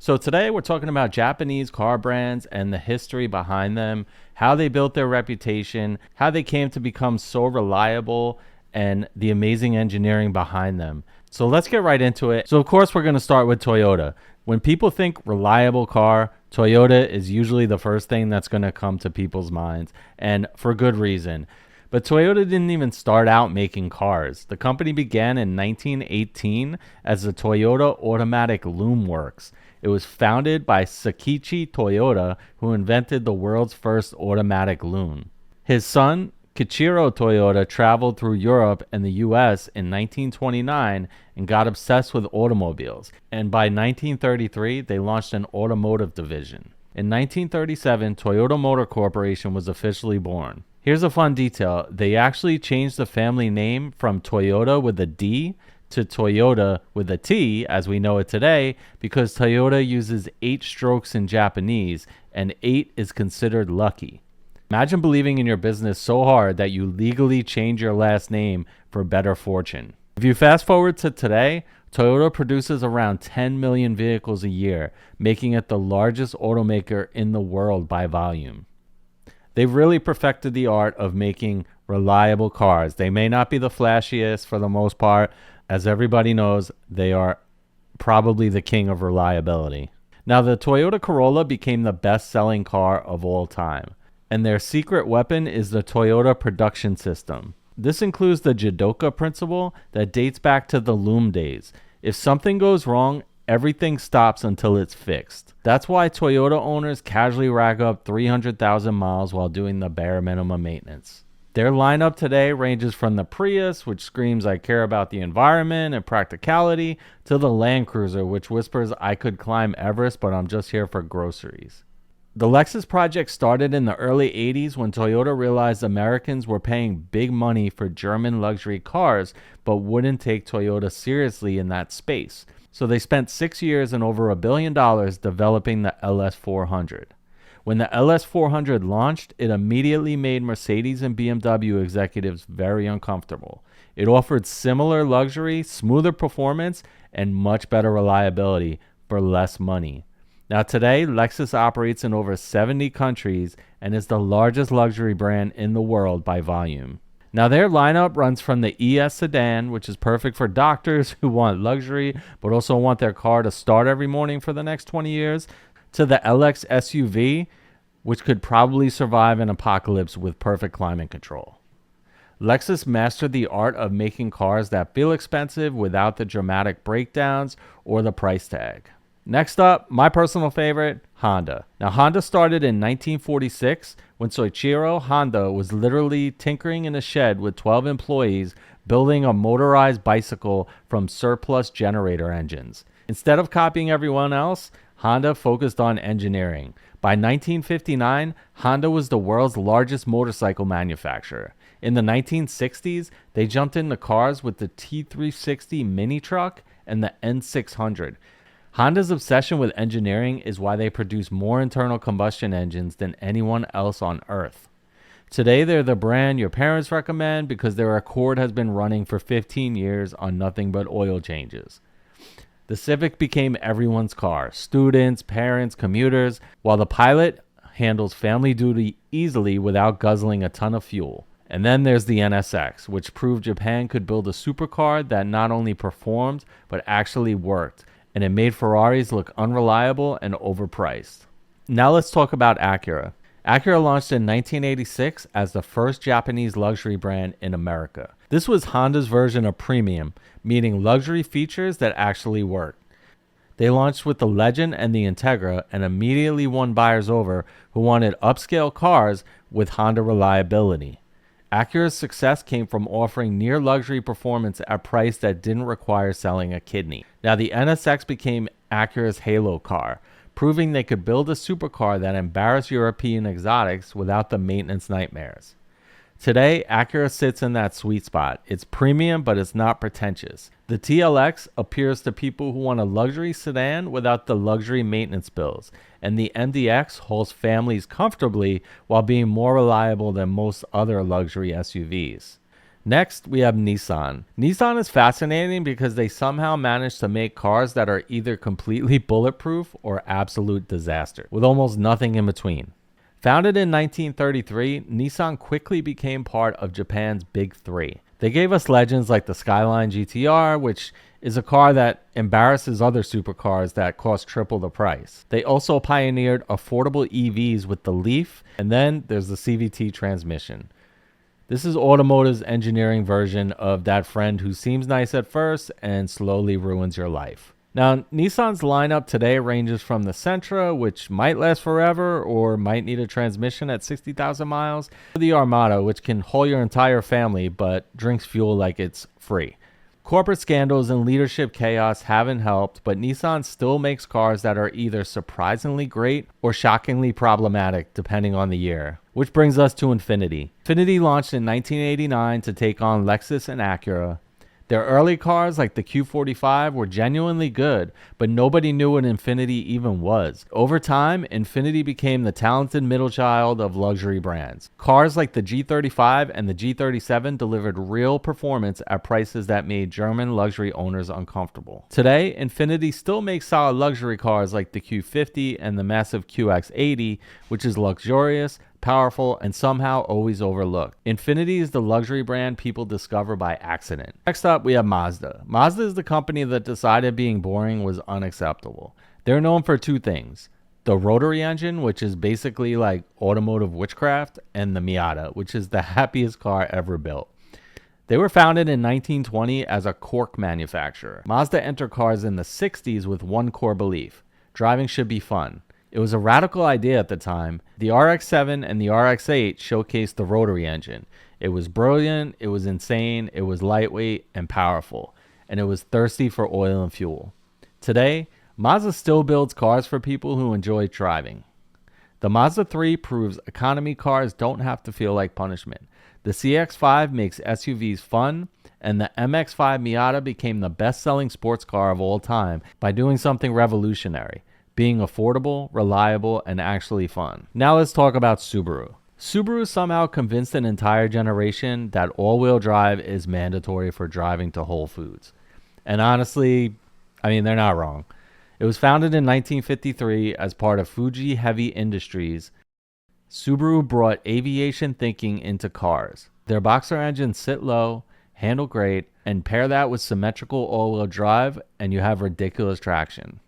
So today we're talking about Japanese car brands and the history behind them, how they built their reputation, how they came to become so reliable, and the amazing engineering behind them. So let's get right into it. So of course we're going to start with Toyota. When people think reliable car, Toyota is usually the first thing that's going to come to people's minds, and for good reason. But Toyota didn't even start out making cars. The company began in 1918 as the Toyota Automatic Loom Works. It was founded by Sakichi Toyota, who invented the world's first automatic loom. His son, Kichiro Toyota, traveled through Europe and the US in 1929 and got obsessed with automobiles. And by 1933, they launched an automotive division. In 1937, Toyota Motor Corporation was officially born. Here's a fun detail. They actually changed the family name from Toyota with a D to Toyota with a T, as we know it today, because Toyota uses 8 strokes in Japanese, and 8 is considered lucky. Imagine believing in your business so hard that you legally change your last name for better fortune. If you fast forward to today, Toyota produces around 10 million vehicles a year, making it the largest automaker in the world by volume. They've really perfected the art of making reliable cars. They may not be the flashiest for the most part. As everybody knows, they are probably the king of reliability. Now, the Toyota Corolla became the best-selling car of all time, and their secret weapon is the Toyota production system. This includes the Jidoka principle that dates back to the loom days. If something goes wrong, everything stops until it's fixed. That's why Toyota owners casually rack up 300,000 miles while doing the bare minimum maintenance. Their lineup today ranges from the Prius, which screams I care about the environment and practicality, to the Land Cruiser, which whispers I could climb Everest, but I'm just here for groceries. The Lexus project started in the early 80s when Toyota realized Americans were paying big money for German luxury cars, but wouldn't take Toyota seriously in that space. So they spent 6 years and over $1 billion developing the LS400. When the LS400 launched, it immediately made Mercedes and BMW executives very uncomfortable. It offered similar luxury, smoother performance, and much better reliability for less money. Now today, Lexus operates in over 70 countries and is the largest luxury brand in the world by volume. Now their lineup runs from the ES sedan, which is perfect for doctors who want luxury but also want their car to start every morning for the next 20 years, to the LX SUV, which could probably survive an apocalypse with perfect climate control. Lexus mastered the art of making cars that feel expensive without the dramatic breakdowns or the price tag. Next up, my personal favorite, Honda. Now, Honda started in 1946 when Soichiro Honda was literally tinkering in a shed with 12 employees building a motorized bicycle from surplus generator engines. Instead of copying everyone else, Honda focused on engineering. By 1959, Honda was the world's largest motorcycle manufacturer. In the 1960s, they jumped into cars with the T360 mini truck and the N600. Honda's obsession with engineering is why they produce more internal combustion engines than anyone else on Earth. Today, they're the brand your parents recommend because their Accord has been running for 15 years on nothing but oil changes. The Civic became everyone's car, students, parents, commuters, while the Pilot handles family duty easily without guzzling a ton of fuel. And then there's the NSX, which proved Japan could build a supercar that not only performed, but actually worked. And it made Ferraris look unreliable and overpriced. Now let's talk about Acura. Acura launched in 1986 as the first Japanese luxury brand in America. This was Honda's version of premium, meaning luxury features that actually worked. They launched with the Legend and the Integra and immediately won buyers over who wanted upscale cars with Honda reliability. Acura's success came from offering near luxury performance at a price that didn't require selling a kidney. Now the NSX became Acura's halo car, proving they could build a supercar that embarrassed European exotics without the maintenance nightmares. Today, Acura sits in that sweet spot. It's premium, but it's not pretentious. The TLX appeals to people who want a luxury sedan without the luxury maintenance bills, and the MDX holds families comfortably while being more reliable than most other luxury SUVs. Next, we have Nissan. Nissan is fascinating because they somehow managed to make cars that are either completely bulletproof or absolute disaster, with almost nothing in between. Founded in 1933, Nissan quickly became part of Japan's Big Three. They gave us legends like the Skyline GTR, which is a car that embarrasses other supercars that cost triple the price. They also pioneered affordable EVs with the Leaf, and then there's the CVT transmission. This is automotive's engineering version of that friend who seems nice at first and slowly ruins your life. Now, Nissan's lineup today ranges from the Sentra, which might last forever or might need a transmission at 60,000 miles, to the Armada, which can haul your entire family but drinks fuel like it's free. Corporate scandals and leadership chaos haven't helped, but Nissan still makes cars that are either surprisingly great or shockingly problematic depending on the year. Which brings us to Infiniti. Infiniti launched in 1989 to take on Lexus and Acura. Their early cars like the Q45 were genuinely good, but nobody knew what Infiniti even was. Over time, Infiniti became the talented middle child of luxury brands. Cars like the G35 and the G37 delivered real performance at prices that made German luxury owners uncomfortable. Today, Infiniti still makes solid luxury cars like the Q50 and the massive QX80, which is luxurious, powerful, and somehow always overlooked. Infiniti is the luxury brand people discover by accident. Next up, we have Mazda. Mazda is the company that decided being boring was unacceptable. They're known for two things: the rotary engine, which is basically like automotive witchcraft, and the Miata, which is the happiest car ever built. They were founded in 1920 as a cork manufacturer. Mazda entered cars in the 60s with one core belief: driving should be fun. It was a radical idea at the time. The RX-7 and the RX-8 showcased the rotary engine. It was brilliant, it was insane, it was lightweight and powerful, and it was thirsty for oil and fuel. Today, Mazda still builds cars for people who enjoy driving. The Mazda 3 proves economy cars don't have to feel like punishment. The CX-5 makes SUVs fun, and the MX-5 Miata became the best-selling sports car of all time by doing something revolutionary: being affordable, reliable, and actually fun. Now let's talk about Subaru. Subaru somehow convinced an entire generation that all-wheel drive is mandatory for driving to Whole Foods. And honestly, they're not wrong. It was founded in 1953 as part of Fuji Heavy Industries. Subaru brought aviation thinking into cars. Their boxer engines sit low, handle great, and pair that with symmetrical all-wheel drive, and you have ridiculous traction.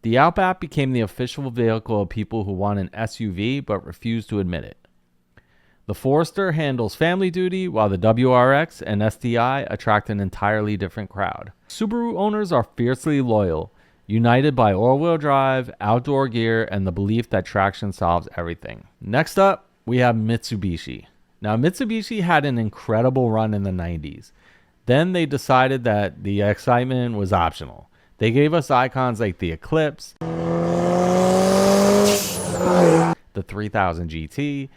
The Outback became the official vehicle of people who want an SUV but refuse to admit it. The Forester handles family duty, while the WRX and STI attract an entirely different crowd. Subaru owners are fiercely loyal, united by all-wheel drive, outdoor gear, and the belief that traction solves everything. Next up, we have Mitsubishi. Now, Mitsubishi had an incredible run in the 90s. Then they decided that the excitement was optional. They gave us icons like the Eclipse, the 3000 GT,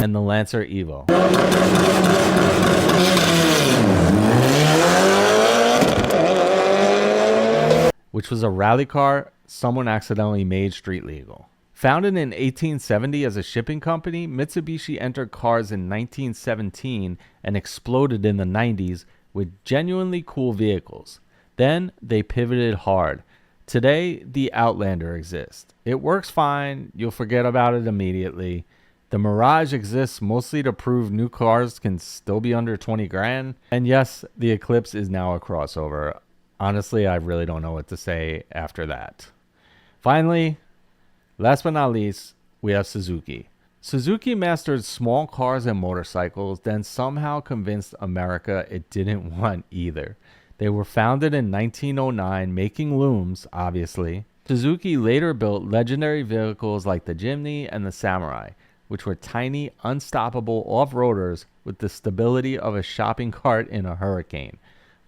and the Lancer Evo. Which was a rally car someone accidentally made street legal. Founded in 1870 as a shipping company, Mitsubishi entered cars in 1917 and exploded in the 90s with genuinely cool vehicles. Then they pivoted hard. Today, the Outlander exists. It works fine. You'll forget about it immediately. The Mirage exists mostly to prove new cars can still be under 20 grand. And yes, the Eclipse is now a crossover. Honestly, I really don't know what to say after that. Finally, last but not least, we have Suzuki. Suzuki mastered small cars and motorcycles, then somehow convinced America it didn't want either. They were founded in 1909, making looms, obviously. Suzuki later built legendary vehicles like the Jimny and the Samurai, which were tiny, unstoppable off-roaders with the stability of a shopping cart in a hurricane.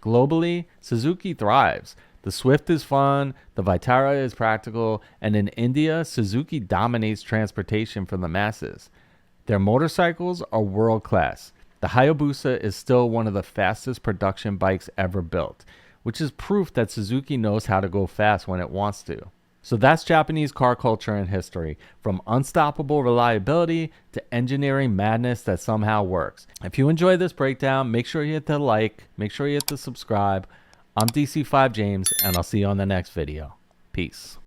Globally, Suzuki thrives. The Swift is fun, the Vitara is practical, and in India, Suzuki dominates transportation for the masses. Their motorcycles are world-class. The Hayabusa is still one of the fastest production bikes ever built, which is proof that Suzuki knows how to go fast when it wants to. So that's Japanese car culture and history, from unstoppable reliability to engineering madness that somehow works. If you enjoyed this breakdown, make sure you hit the like, make sure you hit the subscribe. I'm DC5 James, and I'll see you on the next video. Peace.